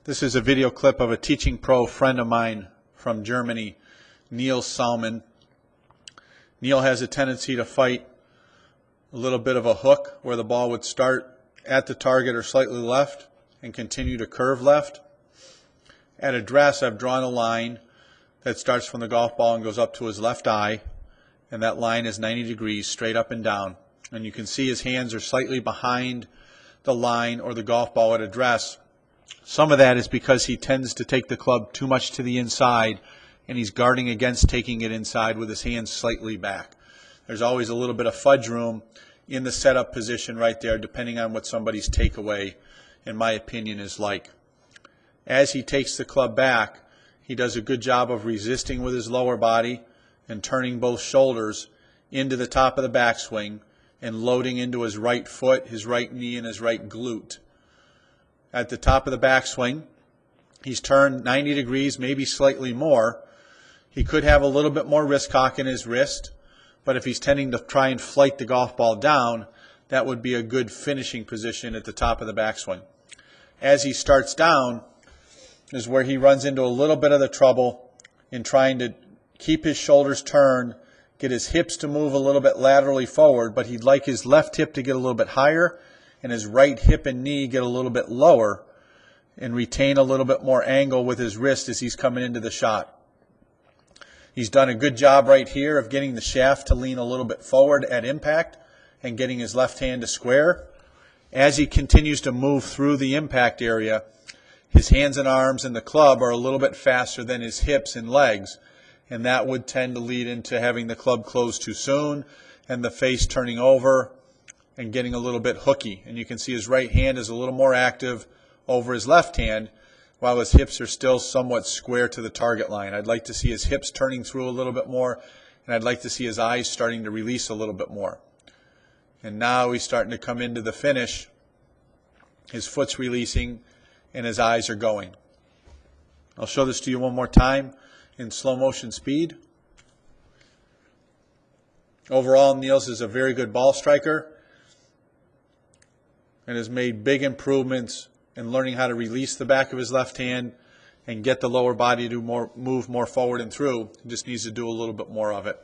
This is a video clip of a teaching pro friend of mine from Germany, Neils Sallmann. Neil has a tendency to fight a little bit of a hook where the ball would start at the target or slightly left and continue to curve left. At address, I've drawn a line that starts from the golf ball and goes up to his left eye, and that line is 90 degrees straight up and down. And you can see his hands are slightly behind the line or the golf ball at address. Some of that is because he tends to take the club too much to the inside, and he's guarding against taking it inside with his hands slightly back. There's always a little bit of fudge room in the setup position right there, depending on what somebody's takeaway, in my opinion, is like. As he takes the club back, he does a good job of resisting with his lower body and turning both shoulders into the top of the backswing and loading into his right foot, his right knee, and his right glute. At the top of the backswing, he's turned 90 degrees, maybe slightly more. He could have a little bit more wrist cock in his wrist, but if he's tending to try and flight the golf ball down, that would be a good finishing position at the top of the backswing. As he starts down is where he runs into a little bit of the trouble in trying to keep his shoulders turned, get his hips to move a little bit laterally forward, but he'd like his left hip to get a little bit higher and his right hip and knee get a little bit lower and retain a little bit more angle with his wrist as he's coming into the shot. He's done a good job right here of getting the shaft to lean a little bit forward at impact and getting his left hand to square. As he continues to move through the impact area, his hands and arms and the club are a little bit faster than his hips and legs, and that would tend to lead into having the club close too soon and the face turning over and getting a little bit hooky. And you can see his right hand is a little more active over his left hand while his hips are still somewhat square to the target line. I'd like to see his hips turning through a little bit more, and I'd like to see his eyes starting to release a little bit more. And now he's starting to come into the finish. His foot's releasing and his eyes are going. I'll show this to you one more time in slow motion speed. Overall, Neils is a very good ball striker and has made big improvements in learning how to release the back of his left hand and get the lower body to move more forward and through. He just needs to do a little bit more of it.